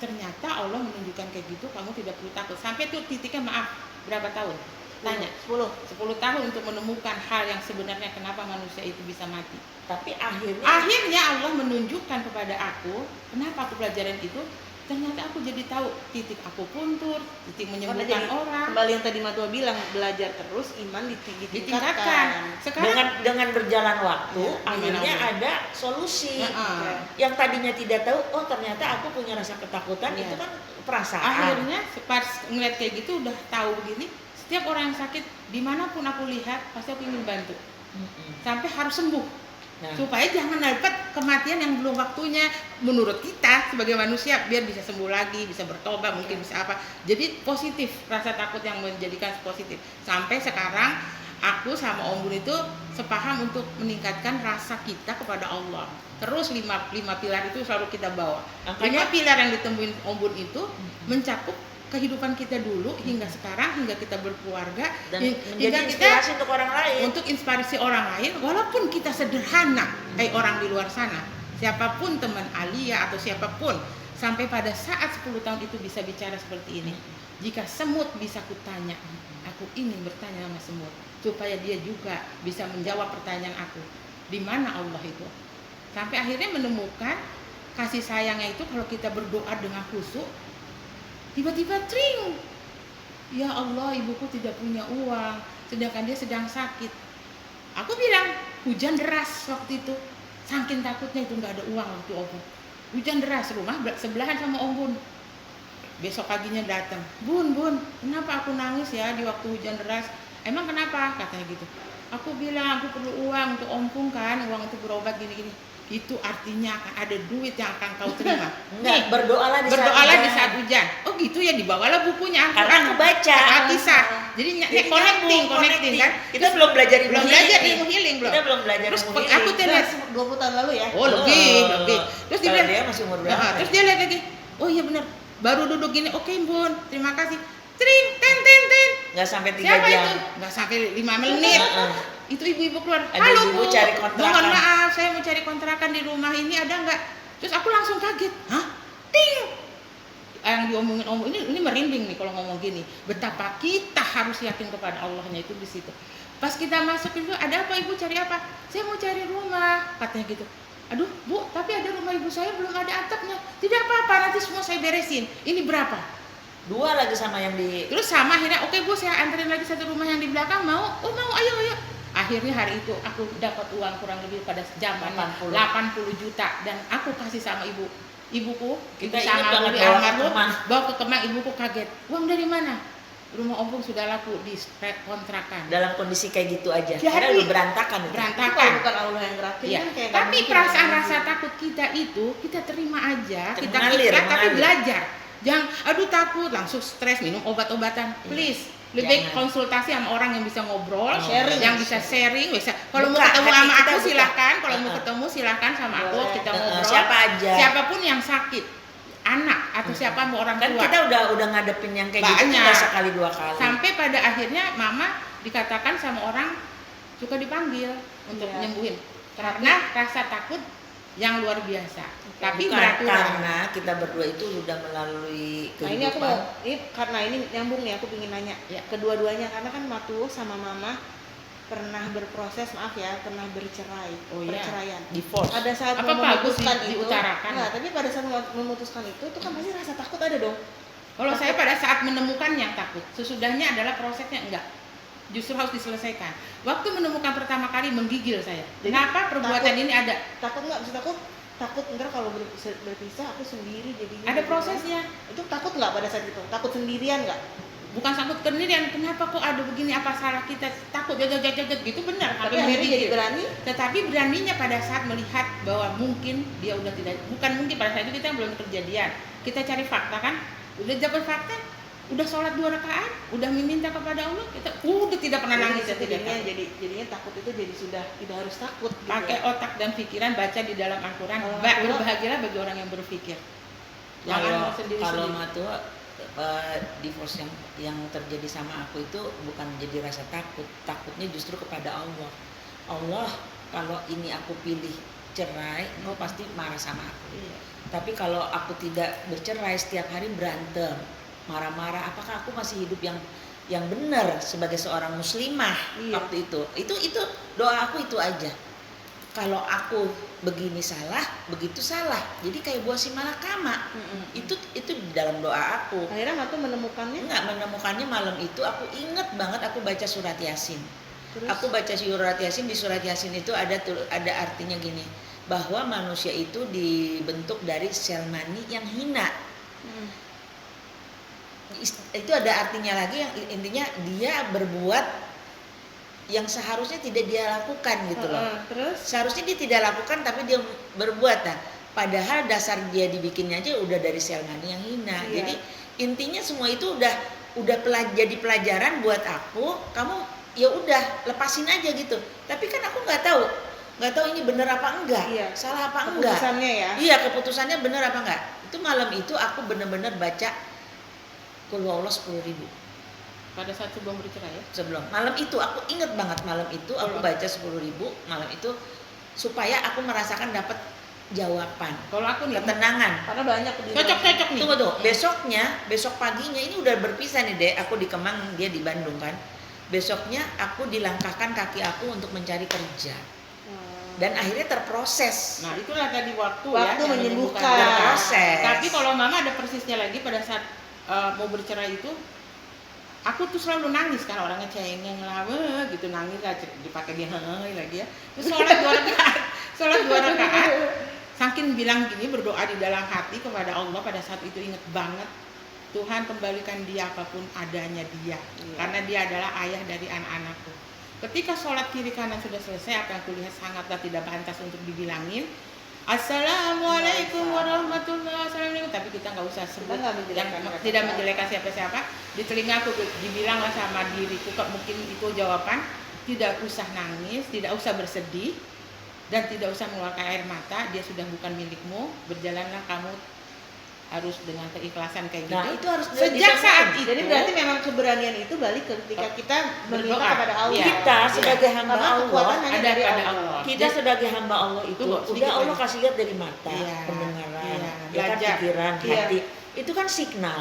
ternyata Allah menunjukkan kayak gitu, kamu tidak perlu takut. Sampai tuh titiknya maaf berapa tahun? Tanya. 10 tahun untuk menemukan hal yang sebenarnya kenapa manusia itu bisa mati. Tapi Akhirnya Allah menunjukkan kepada aku kenapa aku pelajaran itu. Ternyata aku jadi tahu titik aku puntur, titik menyembuhkan orang. Kembali yang tadi Matua bilang, belajar terus, iman ditingkatkan. Sekarang dengan berjalan waktu, Ya, akhirnya gimana? ada solusi. Ya, Yang tadinya tidak tahu, oh ternyata aku punya rasa ketakutan, Ya. itu kan perasaan. akhirnya pas ngeliat kayak gitu udah tahu begini, setiap orang yang sakit dimanapun aku lihat pasti aku ingin bantu sampai harus sembuh. Nah, Supaya jangan dapat kematian yang belum waktunya menurut kita sebagai manusia, biar bisa sembuh lagi, bisa bertobat, mungkin bisa apa. Jadi positif, rasa takut yang menjadikan positif. Sampai sekarang aku sama Om Bun itu sepaham untuk meningkatkan rasa kita kepada Allah. Terus lima pilar itu selalu kita bawa. Makanya- 5 pilar yang ditemuin Om Bun itu mencakup kehidupan kita dulu hingga sekarang, hingga kita berkeluarga, dan hingga menjadi kita inspirasi untuk orang lain. untuk inspirasi orang lain, walaupun kita sederhana kayak orang di luar sana, siapapun teman Alia atau siapapun, sampai pada saat 10 tahun itu bisa bicara seperti ini. Jika semut bisa kutanya, aku ingin bertanya sama semut supaya dia juga bisa menjawab pertanyaan aku, di mana Allah itu. Sampai akhirnya menemukan kasih sayangnya itu kalau kita berdoa dengan khusyuk, tiba-tiba tring, ya Allah, ibuku tidak punya uang, sedangkan dia sedang sakit. Aku bilang, hujan deras waktu itu, saking takutnya itu nggak ada uang waktu Om Bun. Hujan deras, rumah sebelahan sama Om Bun. Besok paginya datang, Bun, kenapa aku nangis ya di waktu hujan deras? Emang kenapa? Katanya gitu. Aku bilang aku perlu uang untuk ompung kan, uang untuk berobat gini-gini. Itu artinya akan ada duit yang akan kau terima. Enggak, berdoalah di saat hujan. Oh gitu ya, dibawalah bukunya Karena aku baca Alkisah. Jadi connecting kan. Kita belum belajar Belum belajar ilmu healing belum. Kita belum belajar Terus ilmu healing. aku tuh lihat 20 tahun lalu ya. oh lebih. Terus dia Kalau bilang, dia masih umur berapa? terus dia lihat lagi. Oh iya benar. Baru duduk gini. Oke, Bun. Terima kasih. Tring, ten. Nggak sampai 3 Siapa jam. itu? Nggak sampai 5 menit. Itu ibu-ibu keluar. Ada Halo ibu Bu, cari kontrakan. mohon maaf, saya mau cari kontrakan di rumah ini, ada nggak? Terus aku langsung kaget. Hah? Ting! Yang diomongin Om ini merinding nih kalau ngomong gini. Betapa kita harus yakin kepada Allahnya itu di situ. Pas kita masuk itu, ada apa ibu, cari apa? Saya mau cari rumah, katanya gitu. Aduh Bu, tapi ada rumah ibu saya belum ada atapnya. Tidak apa-apa, nanti semua saya beresin. Ini berapa? 2 lagi sama yang di. Terus sama akhirnya, oke Bu, saya anterin lagi satu rumah yang di belakang, mau? Oh mau, ayo. Akhirnya hari itu aku dapat uang kurang lebih pada zaman 80 juta, dan aku kasih sama ibuku. Kita Ibu ingat sama banget Budi bawa ke almarhum, Kemang. bawa ke Kemang. Ibuku kaget, uang dari mana? rumah Om Pung sudah laku di kontrakan. Dalam kondisi kayak gitu aja. Jadi, Karena udah berantakan itu. Tapi Berantakan. kalau bukan Allah yang gerakin Iya. kan kayak nggak Tapi mungkin perasaan orang rasa gitu. takut kita itu kita terima aja, kita Mengalir, ikhlas, tapi mengalir. belajar. Jangan aduh takut langsung stres minum obat-obatan. Please, lebih baik Jangan. konsultasi sama orang yang bisa ngobrol, Sharing. yang bisa sharing, bisa. Kalau mau Buka, ketemu hati sama kita aku buka. silakan, kalau mau Heeh. ketemu silakan sama aku, Boleh. kita ngobrol. Siapa aja. Siapapun yang sakit, anak atau siapa mau orang Kan tua. kita udah ngadepin yang kayak gitu Banyak. nggak sekali dua kali. Sampai pada akhirnya mama dikatakan sama orang suka dipanggil untuk Iya. nyembuhin karena rasa takut yang luar biasa. Tapi Bukan beraturan. karena kita berdua itu sudah melalui Nah kehidupan. ini aku mau, ini karena ini nyambung nih, aku pengen nanya Ya. kedua-duanya, karena kan Matuo sama Mama pernah berproses, maaf ya, pernah bercerai, Oh, iya. perceraian. divorce. Pada saat Apa mau bagus memutuskan itu, diutarakan? enggak, tapi pada saat memutuskan itu kan pasti rasa takut ada dong. Kalau saya pada saat menemukan yang takut, sesudahnya adalah prosesnya enggak. Justru harus diselesaikan. Waktu menemukan pertama kali menggigil saya. Jadi, Kenapa perbuatan takut. ini ada? Takut nggak? Bisa takut ntar kalau berpisah aku sendiri jadinya. Ada gitu kan. prosesnya. Itu takut nggak pada saat itu? Takut sendirian nggak? Bukan takut sendirian. Kenapa kok ada begini? Apa salah kita? Takut jajat gitu benar. Tapi Sampai akhirnya jadi menggigil. berani. Tetapi beraninya pada saat melihat bahwa mungkin dia udah tidak, bukan mungkin pada saat itu kita belum kejadian. Kita cari fakta kan, udah dapat fakta, udah sholat 2 rakaat, udah meminta kepada Allah, kita udah tidak pernah nangis ya, tidak jadinya, takut. jadinya takut itu jadi sudah tidak harus takut. Gitu Pakai ya. otak dan pikiran, baca di dalam Al-Quran. Kalau Berbahagialah bagi orang yang berpikir. Jangan Kalau mau sendiri-sendiri. Matua divorce yang terjadi sama aku itu bukan menjadi rasa takut, takutnya justru kepada Allah. Allah, kalau ini aku pilih cerai, engkau pasti marah sama aku. Iya. Tapi kalau aku tidak bercerai, setiap hari berantem, marah-marah, apakah aku masih hidup yang benar sebagai seorang muslimah? Iya. Waktu itu doa aku itu aja. Kalau aku begini salah, begitu salah. Jadi kayak buah si malakama. Itu di dalam doa aku. Akhirnya Matu menemukannya. Enggak, menemukannya malam itu aku inget banget aku baca surat Yasin. Terus Aku baca surat Yasin, di surat Yasin itu ada artinya gini, bahwa manusia itu dibentuk dari sel mani yang hina. Itu ada artinya lagi yang intinya dia berbuat yang seharusnya tidak dia lakukan gitu loh. Terus Seharusnya dia tidak lakukan tapi dia berbuat. Nah, padahal dasar dia dibikinnya aja udah dari sel mani yang hina. Iya. Jadi intinya semua itu udah jadi pelajaran buat aku. Kamu ya udah lepasin aja gitu. Tapi kan aku nggak tahu ini bener apa enggak, Iya. salah apa enggak. keputusannya ya. Iya, keputusannya bener apa enggak. Itu malam itu aku bener-bener baca Qul huwallahu 10.000 Pada saat sebelum bercerai ya. sebelum. Malam itu aku inget banget, malam itu aku baca 10.000 malam itu supaya aku merasakan dapat jawaban, Kalau aku nih, ketenangan. Karena banyak di cocok nih. Tunggu tuh, besok paginya ini udah berpisah nih Dek, aku di Kemang, dia di Bandung kan. Besoknya aku dilangkahkan kaki aku untuk mencari kerja. Dan akhirnya terproses. Nah itulah tadi waktu Waktu yang menyembuhkan. Terproses. Tapi kalau mama ada persisnya lagi pada saat mau bercerai itu, aku tuh selalu nangis kan, orangnya cengeng lah, gitu nangis lah, dipakai dia lagi ya. Terus sholat 2 rakaat, saking bilang gini, berdoa di dalam hati kepada Allah pada saat itu, inget banget, Tuhan kembalikan dia apapun adanya dia, karena dia adalah ayah dari anak-anakku. Ketika sholat kiri kanan sudah selesai, apa yang kulihat sangatlah tidak pantas untuk dibilangin. Assalamualaikum warahmatullahi wabarakatuh. Tapi kita nggak usah sebut, tidak menjelekan siapa-siapa. Di telinga aku dibilang lah sama diriku, mungkin itu jawaban. Tidak usah nangis, tidak usah bersedih, dan tidak usah mengeluarkan air mata. Dia sudah bukan milikmu. Berjalanlah kamu harus dengan keikhlasan kayak gitu. Nah, itu harus Sejak saat itu, Jadi berarti memang keberanian itu balik ketika kita meminta berdoa kepada Allah. Iya. kita sebagai hamba Karena Allah, kekuatan hanya ada dari pada Allah. Allah. kita sebagai hamba Allah itu Tunggu, udah sedikit Allah lagi. kasih lihat dari mata, Iya, pendengaran, iya, ya kan, belajar. pikiran, Iya. hati. Itu kan signal.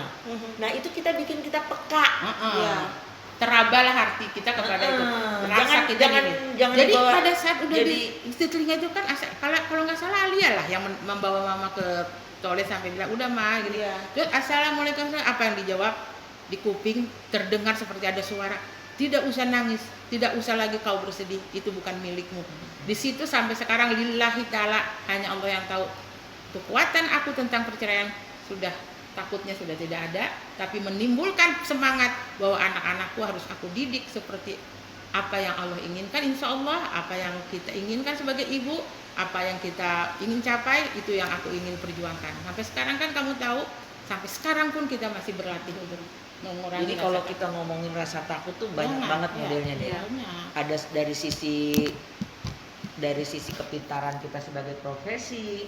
Nah, itu kita bikin kita peka. Iya. Terabalah hati kita kepada itu. Rasa kita jangan gini. jangan Jadi dibawa- pada saat udah jadi di telinga itu kan kalau nggak salah Alia lah yang membawa mama ke toilet sampai bilang udah mah gini. Iya. Terus assalamualaikum, apa yang dijawab di kuping terdengar seperti ada suara, tidak usah nangis, tidak usah lagi kau bersedih, itu bukan milikmu. Di situ sampai sekarang lillahi ta'ala, hanya Allah yang tahu. Kekuatan aku tentang perceraian sudah takutnya sudah tidak ada, tapi menimbulkan semangat bahwa anak-anakku harus aku didik seperti apa yang Allah inginkan. Insya Allah apa yang kita inginkan sebagai ibu, apa yang kita ingin capai, itu yang aku ingin perjuangkan. Sampai sekarang kan kamu tahu, sampai sekarang pun kita masih berlatih untuk mengurangi Jadi rasa kalau takut. kita ngomongin rasa takut tuh banyak banget Iya, modelnya deh. banyak. Ada dari sisi kepintaran kita sebagai profesi,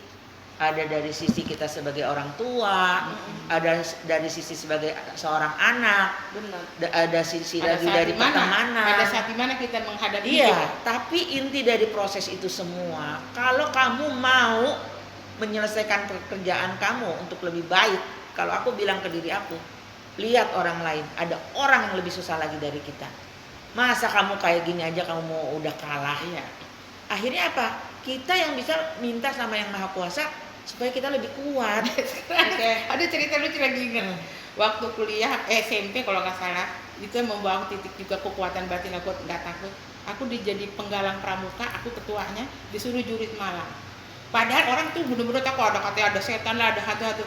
ada dari sisi kita sebagai orang tua, ada dari sisi sebagai seorang anak, Benar. ada sisi Pada lagi saat dari dimana- pertemanan. pada saat dimana kita menghadapi itu. Iya, tapi inti dari proses itu semua, kalau kamu mau menyelesaikan pekerjaan kamu untuk lebih baik, kalau aku bilang ke diri aku, lihat orang lain, ada orang yang lebih susah lagi dari kita. Masa kamu kayak gini aja kamu mau udah kalah? Iya. Akhirnya apa? Kita yang bisa minta sama yang Maha Kuasa supaya kita lebih kuat. Oke. Ada cerita lucu lagi ingat. Waktu kuliah SMP kalau nggak salah, itu yang membawa titik juga kekuatan batin aku nggak takut. Aku dijadi penggalang pramuka, aku ketuanya, disuruh jurit malam. Padahal orang tuh bener-bener takut, ada katanya ada setan lah, ada hantu-hantu.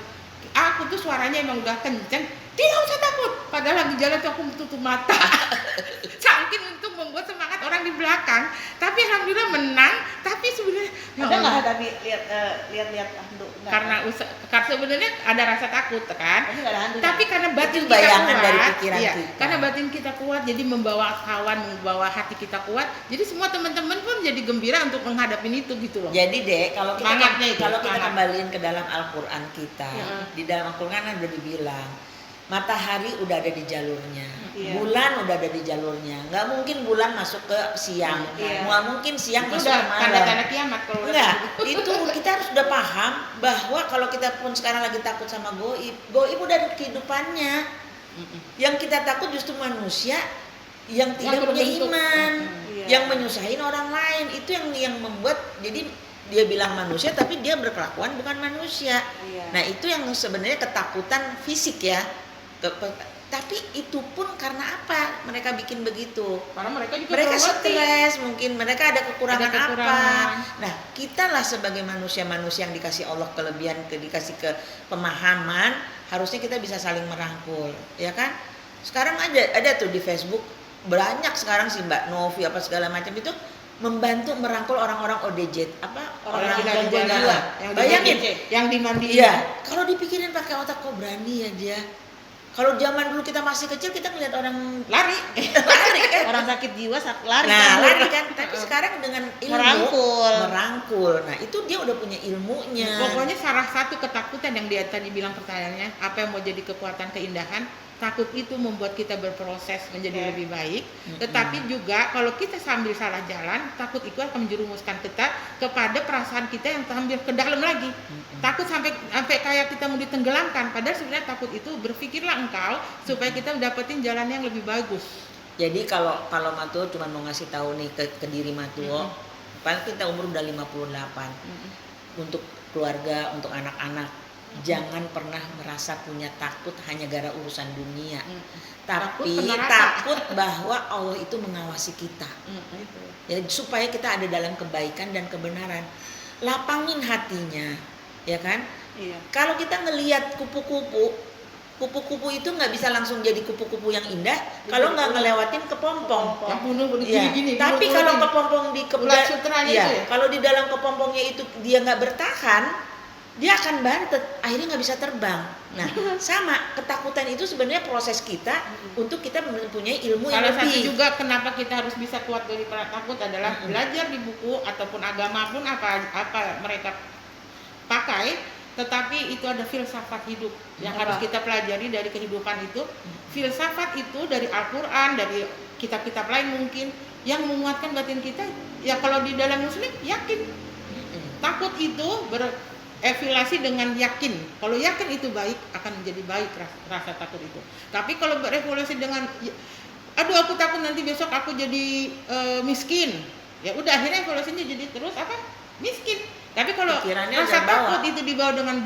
Aku tuh suaranya emang udah kenceng, tidak usah takut. Padahal lagi jalan tuh aku tutup mata. Saking untuk membuat semangat orang di belakang. Tapi alhamdulillah menang. Tapi sebenarnya ya Ada nggak Allah, tapi lihat hantu? Nggak. karena sebenarnya ada rasa takut kan. Tapi nggak ada hantu. Tapi karena batin Itu kita bayangan kuat, dari pikiran iya, kita. karena batin kita kuat, jadi membawa kawan, membawa hati kita kuat. Jadi semua teman-teman pun jadi gembira untuk menghadapi itu gitu loh. Jadi deh, kalau kita Semangatnya itu, kalau kita semangat. kembaliin ke dalam Al-Qur'an kita, Ya. di dalam Al-Qur'an kan udah dibilang matahari udah ada di jalurnya, Iya. bulan udah ada di jalurnya. Nggak mungkin bulan masuk ke siang, Iya. nggak mungkin siang Itu masuk udah ke malam. tanda-tanda kiamat kalau udah Enggak, begitu. itu kita harus udah paham bahwa kalau kita pun sekarang lagi takut sama goib udah ada kehidupannya. Mm-mm. Yang kita takut justru manusia yang tidak punya berbentuk. iman, Iya. yang menyusahin orang lain. Itu yang membuat, jadi dia bilang manusia tapi dia berkelakuan bukan manusia. Iya. Nah, itu yang sebenarnya ketakutan fisik ya. Tapi itu pun karena apa mereka bikin begitu? Karena mereka juga Mereka belum ngerti. stres, mungkin mereka ada kekurangan, Ada kekurangan. apa. Nah, kita lah sebagai manusia-manusia yang dikasih Allah kelebihan, dikasih ke pemahaman, harusnya kita bisa saling merangkul, ya kan? Sekarang ada tuh di Facebook banyak sekarang sih Mbak Novi apa segala macam itu membantu merangkul orang-orang ODJ, apa Orang gangguan gangguan jiwa. jiwa. Yang Bayangin, yang dimandiin. iya, kalau dipikirin pakai otak kok berani ya dia. Kalau zaman dulu kita masih kecil kita ngeliat orang Lari. lari kan. Orang sakit jiwa lari. Nah, kabur. lari kan. Tapi sekarang dengan ilmu Merangkul. Nah, itu dia udah punya ilmunya. Pokoknya salah satu ketakutan yang dia tadi bilang pertanyaannya, apa yang mau jadi kekuatan keindahan? Takut itu membuat kita berproses menjadi Oke. lebih baik. Tetapi juga kalau kita sambil salah jalan, takut itu akan menjerumuskan kita kepada perasaan kita yang sambil ke dalam lagi. Takut sampai kayak kita mau ditenggelamkan. Padahal sebenarnya takut itu berpikirlah engkau supaya kita dapetin jalan yang lebih bagus. Jadi kalau Matuo cuma mau ngasih tahu nih ke diri Matuo, paling kita umur udah 58. Untuk keluarga, untuk anak-anak, jangan pernah merasa punya takut hanya gara urusan dunia. Takut Tapi ke neraka. takut bahwa Allah itu mengawasi kita. Itu. Ya, supaya kita ada dalam kebaikan dan kebenaran. Lapangin hatinya, ya kan? Iya. Kalau kita ngelihat kupu-kupu itu nggak bisa langsung jadi kupu-kupu yang indah kalau nggak ngelewatin kepompong. Yang bunuh Ya, gini-gini. tapi kalau kepompong di Ulat sutranya ya, itu ya? kalau di dalam kepompongnya itu dia nggak bertahan, dia akan bantet, akhirnya nggak bisa terbang. Nah, sama ketakutan itu sebenarnya proses kita untuk kita mempunyai ilmu yang salah satu lebih. juga kenapa kita harus bisa kuat dari takut adalah belajar di buku ataupun agama pun apa mereka pakai, tetapi itu ada filsafat hidup yang harus kita pelajari dari kehidupan itu. Filsafat itu dari Al-Quran, dari kitab-kitab lain mungkin yang menguatkan batin kita. Ya kalau di dalam Muslim yakin, takut itu berevilasi dengan yakin. Kalau yakin itu baik, akan menjadi baik rasa takut itu. Tapi kalau berevolusi dengan aduh aku takut nanti besok aku jadi miskin, ya udah akhirnya evolusinya jadi terus apa miskin. Tapi kalau Pikirannya rasa udah bawa. takut itu dibawa dengan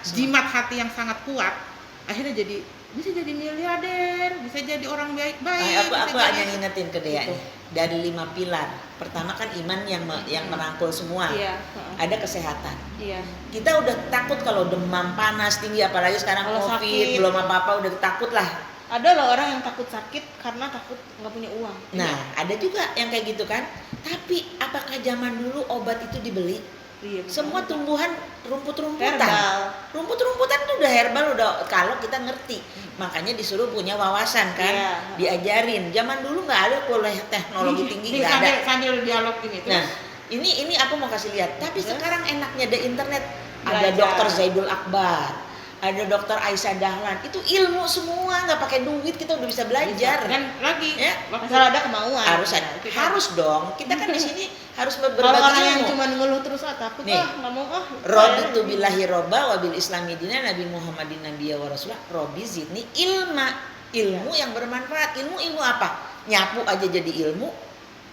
jimat hati yang sangat kuat, akhirnya jadi bisa jadi miliarder, bisa jadi orang baik-baik. Aku bisa hanya jadi- ngingetin ke Dea Gitu. nih, dari 5 pilar. Pertama kan iman yang merangkul semua. Iya. Ada kesehatan. Iya. Kita udah takut kalau demam panas tinggi, apalagi sekarang Kalau COVID, sakit. belum apa-apa udah takut lah. Ada loh orang yang takut sakit karena takut nggak punya uang. Nah, ada juga yang kayak gitu kan. Tapi apakah zaman dulu obat itu dibeli? Iya, betul. Semua tumbuhan rumput-rumputan. Herbal. Rumput-rumputan itu udah herbal, udah kalau kita ngerti. Makanya disuruh punya wawasan kan, Iya. diajarin. Zaman dulu nggak ada kuliah teknologi tinggi, Nih, nggak ada. sambil dialog gini Nah, terus. ini aku mau kasih lihat. Tapi Terus? sekarang enaknya ada internet. Ada Belajar. dokter Zaidul Akbar, ada dokter Aisyah Dahlan. Itu ilmu semua, nggak pakai duit kita udah bisa belajar. Dan lagi Ya, Asal ada kemauan. harus Nah, ada, itu kan. harus dong. Kita kan di sini harus Kalau berbagi orang yang ilmu. cuma ngeluh terus takut Nih, nggak mau Raditu billahi robba wabil islami dina Nabi Muhammadin nabiyya wa rasulah Robi zidni ilma. Ilmu yang bermanfaat. Ilmu apa? Nyapu aja jadi ilmu.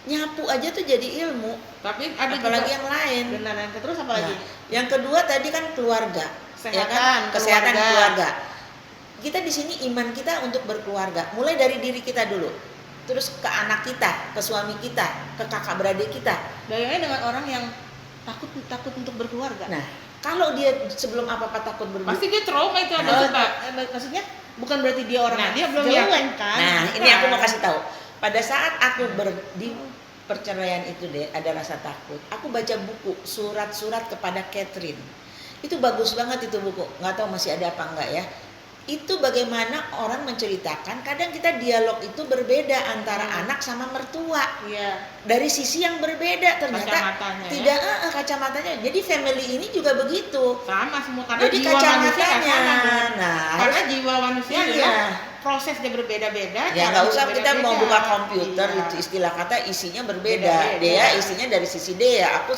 Nyapu aja tuh jadi ilmu. tapi ada Apalagi juga yang lain. Benar, yang terus apa lagi? Nah, yang kedua tadi kan keluarga. Ya Kesehatan, kan? Kesehatan keluarga. keluarga. Kita di sini iman kita untuk berkeluarga. Mulai dari diri kita dulu. Terus ke anak kita, ke suami kita, ke kakak beradik kita. Bayangnya dengan orang yang takut untuk berkeluarga. Nah, kalau dia sebelum apa-apa takut berkeluarga. pasti dia trauma itu ada Oh, suka. maksudnya bukan berarti dia orang Nah, dia belum jauhan kan? Nah, Bukan. ini aku mau kasih tahu. Pada saat aku di perceraian itu deh, ada rasa takut. Aku baca buku surat-surat kepada Catherine. Itu bagus banget itu buku. Nggak tahu masih ada apa enggak ya. Itu bagaimana orang menceritakan. Kadang kita dialog itu berbeda antara anak sama mertua. Iya. Dari sisi yang berbeda ternyata Kacamatanya, ya. tidak kacamatanya. Jadi family ini juga begitu. Sama semua karena Jadi jiwa manusia nggak kacamatanya. sama dong. Nah, Karena jiwa manusia iya. adalah prosesnya berbeda-beda. Ya cara nggak usah kita mau berbeda-beda. buka komputer Iya. itu istilah kata isinya berbeda. Beda-beda. Dia isinya dari sisi dia, aku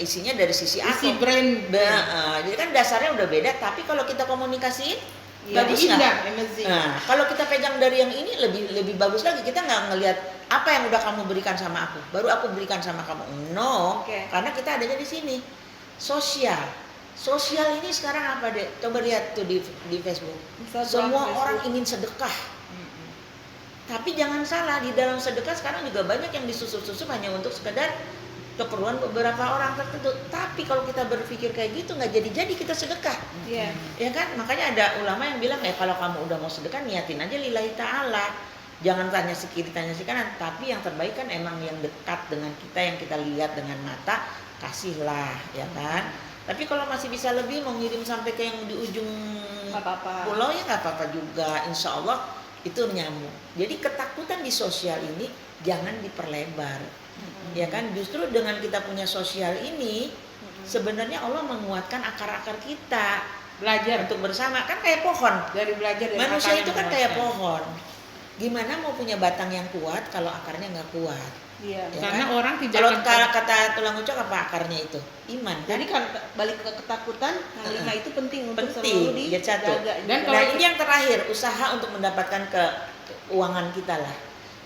isinya dari sisi Isi aku. brain. Jadi kan dasarnya udah beda. Tapi kalau kita komunikasiin Iya, bagus indah, nggak? amazing. Nah, kalau kita pegang dari yang ini lebih bagus lagi. Kita nggak ngelihat apa yang udah kamu berikan sama aku, baru aku berikan sama kamu. No, Oke. karena kita adanya di sini. Sosial ini sekarang apa deh? Coba lihat tuh di Facebook. Instagram, Semua Facebook. orang ingin sedekah. Tapi jangan salah, di dalam sedekah sekarang juga banyak yang disusup-susup hanya untuk sekedar keperluan beberapa orang tertentu. Tapi kalau kita berpikir kayak gitu nggak jadi kita sedekah. Iya. Ya kan? Makanya ada ulama yang bilang kalau kamu udah mau sedekah niatin aja lillahi ta'ala. Jangan tanya si kiri, tanya si kanan. Tapi yang terbaik kan emang yang dekat dengan kita, yang kita lihat dengan mata, kasihlah, ya kan? Tapi kalau masih bisa lebih mau ngirim sampai ke yang di ujung Nggak apa-apa. pulau ya nggak apa-apa juga. Insya Allah itu nyambung. Jadi ketakutan di sosial ini jangan diperlebar. Ya kan? Justru dengan kita punya sosial ini sebenarnya Allah menguatkan akar-akar kita Belajar untuk bersama. Kan kayak pohon. dari belajar dari Manusia akarnya itu kan belajar. kayak pohon. Gimana mau punya batang yang kuat kalau akarnya nggak kuat? Iya. Ya Karena kan? orang tidak Kalau akan- kata tulang ucok apa akarnya itu? Iman kan? Jadi kan balik ke ketakutan, yang lima itu penting untuk Penting, selalu ya, satu. dijaga. Dan Nah ini yang terakhir, usaha untuk mendapatkan keuangan kita lah.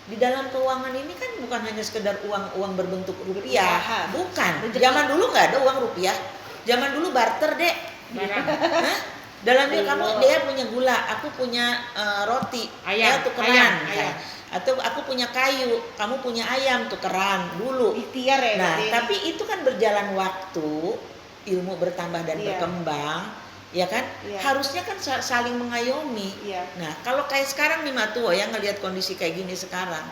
Di dalam keuangan ini kan bukan hanya sekedar uang berbentuk rupiah, Usaha. bukan. Rezeki. Zaman dulu nggak ada uang rupiah. Zaman dulu barter dek. Barang. Hah? Dalam dia kamu Gula. dia punya gula, aku punya roti, Ayam, ya, tukeran. ayam. Nah, atau aku punya kayu, kamu punya ayam, tukeran dulu. Ikhtiar ya. Nah, berarti. tapi itu kan berjalan waktu, ilmu bertambah dan Iya. berkembang, ya kan? Iya. Harusnya kan saling mengayomi. Iya. Nah, kalau kayak sekarang nih Matuo ya ngelihat kondisi kayak gini sekarang.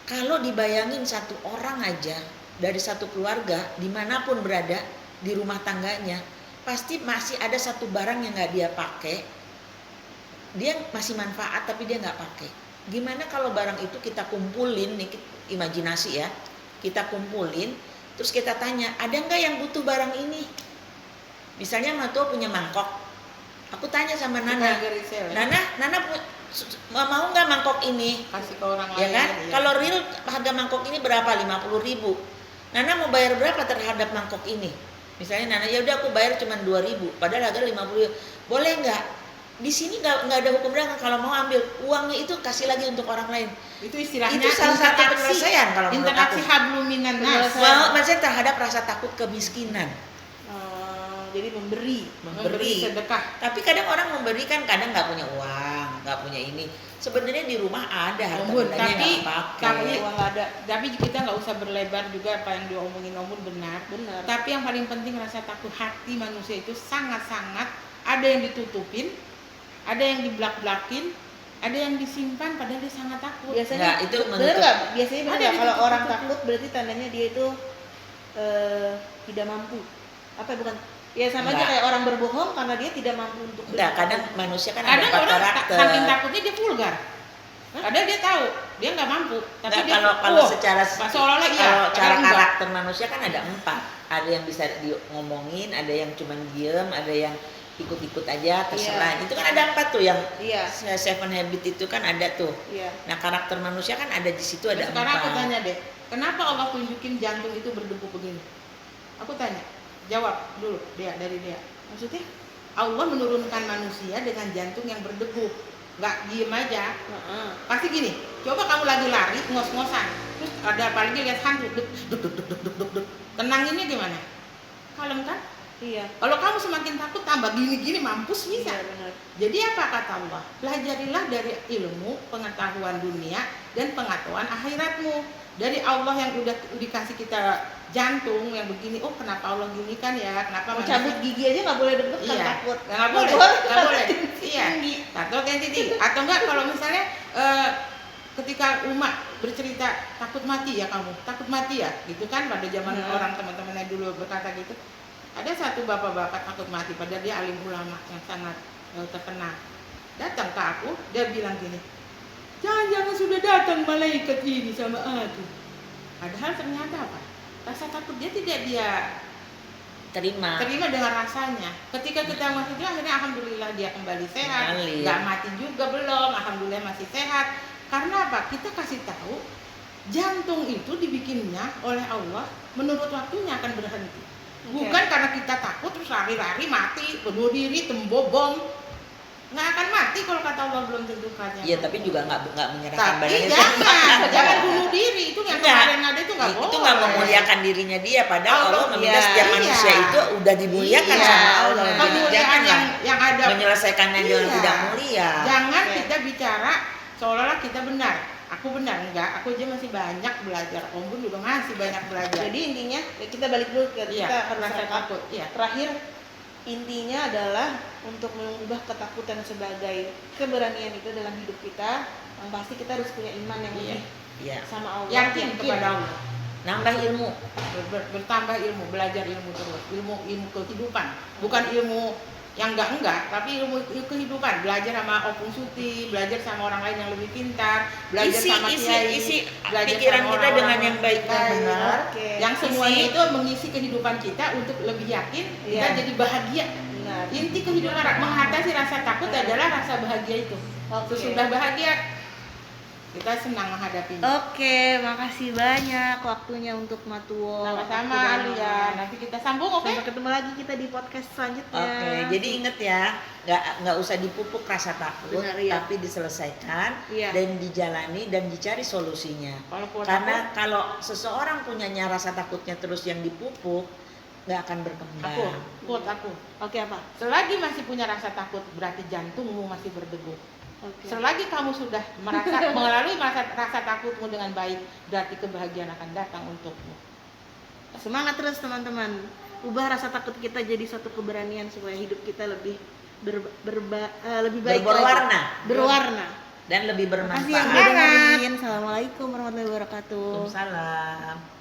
Kalau dibayangin satu orang aja dari satu keluarga dimanapun berada di rumah tangganya, pasti masih ada satu barang yang nggak dia pakai. Dia masih manfaat tapi dia nggak pakai. Gimana kalau barang itu kita kumpulin nih, imajinasi ya, kita kumpulin, terus kita tanya, ada nggak yang butuh barang ini? Misalnya Matuo punya mangkok, aku tanya sama Nana, Kita resell, ya. Nana mau nggak mangkok ini? Kasih ke orang Ya lain. kan? ya. Kalau real harga mangkok ini berapa? 50.000. Nana mau bayar berapa terhadap mangkok ini? Misalnya Nana, ya udah aku bayar cuma 2.000, padahal harga 50.000. Boleh nggak? Di sini nggak ada hukum dagang. Kalau mau ambil uangnya itu kasih lagi untuk orang lain. Itu istilahnya Itu salah satu interaksi- penyelesaian kalau menurut interaksi aku. habluminan nas. Penyelesaian. Maksudnya terhadap rasa takut kemiskinan. Jadi memberi. Memberi. sedekah. Tapi kadang orang memberi kan kadang nggak punya uang, nggak punya ini. Sebenarnya di rumah ada harta Ombun, bendanya tapi nggak pakai. Uang nggak ada. Tapi kita nggak usah berlebar juga apa yang diomongin Ombun benar. Benar. Tapi yang paling penting rasa takut hati manusia itu sangat-sangat ada yang ditutupin, ada yang dibelak-belakin, ada yang disimpan padahal dia sangat takut. Biasanya Nggak, itu bener menutup. nggak? Biasanya bener Ada nggak yang kalau orang ditutup-tutup. takut berarti tandanya dia itu tidak mampu. Apa bukan? Ya sama aja Nggak. kayak orang berbohong karena dia tidak mampu untuk Enggak, kadang manusia kan ada Kadang empat orang karakter. saking takutnya dia vulgar. Padahal dia tahu dia nggak mampu, tapi Nggak, dia kalau secara seolah-olah iya, kalau cara padahal enggak. karakter manusia kan ada 4. Ada yang bisa ngomongin, ada yang cuman diem, ada yang ikut-ikut aja terserah. Iya. Itu kan ada 4 tuh yang Iya. 7 habit itu kan ada tuh. Iya. Nah, karakter manusia kan ada di situ ada 4. Sekarang aku tanya deh, kenapa Allah tunjukin jantung itu berdegup begini? Aku tanya, jawab dulu dari dia. Maksudnya? Allah menurunkan manusia dengan jantung yang berdegup, nggak diem aja. Heeh. Pasti gini, coba kamu lagi lari ngos-ngosan, terus ada apalagi lihat hantu, duk, duk, duk, duk, duk, duk, duk. Tenanginnya gimana? Kalem kan? Iya. Kalau kamu semakin takut tambah gini-gini mampus bisa. Iya benar. Jadi apa kata Allah? Pelajarilah dari ilmu pengetahuan dunia dan pengetahuan akhiratmu. Dari Allah yang udah dikasih kita jantung yang begini, oh kenapa Allah gini kan ya? Kenapa Mau cabut gigi aja nggak boleh deg-degan Iya. takut. Nggak boleh, nggak boleh. Iya. Takut yang titik. Atau enggak kalau misalnya ketika umat bercerita takut mati ya kamu, takut mati ya, gitu kan pada zaman Iya. orang teman-temannya dulu berkata gitu. Ada satu bapak-bapak takut mati, padahal dia alim ulama yang sangat terkenal. Datang ke aku, dia bilang gini, jangan-jangan sudah datang malaikat ini sama aku. Padahal ternyata apa? Rasa takut dia tidak dia terima. terima dengan rasanya. Ketika kita masih itu akhirnya alhamdulillah dia kembali sehat, Kembali. nggak mati juga belum, alhamdulillah masih sehat. Karena apa? Kita kasih tahu jantung itu dibikinnya oleh Allah menurut waktunya akan berhenti. Bukan karena kita takut terus lari-lari mati, bunuh diri, tembobom. Nggak akan mati kalau kata Allah belum tentukannya. Iya, tapi juga nggak menyerahkan Tapi badannya. jangan bunuh diri, itu yang Enggak. kemarin ada itu nggak boleh. Itu nggak memuliakan dirinya dia, padahal Allah, Allah meminta iya. setiap Iya. manusia itu udah dimuliakan Iya. sama Allah. Jadi Kemuliaan janganlah yang ada menyelesaikan yang Iya. tidak mulia. Jangan Oke. kita bicara seolah-olah kita benar. Aku benar enggak? Aku aja masih banyak belajar. Om Bun juga masih banyak belajar. Jadi intinya ya kita balik dulu ke iya, kita harus rasa rekap. takut. Iya. Terakhir intinya adalah untuk mengubah ketakutan sebagai keberanian itu dalam hidup kita. Yang pasti kita harus punya iman yang Iya. lebih Iya. sama Allah. Yakin kepada Allah. Nambah ilmu. Bertambah ilmu, belajar ilmu terus. Ilmu kehidupan. Bukan ilmu yang enggak, tapi ilmu kehidupan. Belajar sama Opung Suti, belajar sama orang lain yang lebih pintar, belajar sama kiai, belajar pikiran sama kita orang-orang dengan yang baik dan benar. Oke. Yang semuanya Isi- itu mengisi kehidupan kita untuk lebih yakin kita Iya. jadi bahagia. Benar. Inti kehidupan mengatasi rasa takut adalah rasa bahagia itu. Oke. Sesudah bahagia kita senang menghadapinya. Oke, makasih banyak waktunya untuk Matuwo. Sama-sama Aku dan Alia. Mama. Nanti kita sambung, oke? Sampai ketemu lagi kita di podcast selanjutnya. Oke, jadi inget ya, nggak usah dipupuk rasa takut, Benar, iya. tapi diselesaikan Iya. dan dijalani dan dicari solusinya. Kalau kuat Karena kalau seseorang punyanya rasa takutnya terus yang dipupuk, nggak akan berkembang. aku. Oke apa? Selagi masih punya rasa takut, berarti jantungmu masih berdegup. Oke. Selagi kamu sudah melalui rasa takutmu dengan baik, berarti kebahagiaan akan datang untukmu. Semangat terus teman-teman. Ubah rasa takut kita jadi suatu keberanian supaya hidup kita lebih lebih baik Berwarna. lagi. Berwarna. Dan lebih Terima kasih yang bermanfaat. udah dengerin. Assalamualaikum warahmatullahi wabarakatuh. Waalaikumsalam.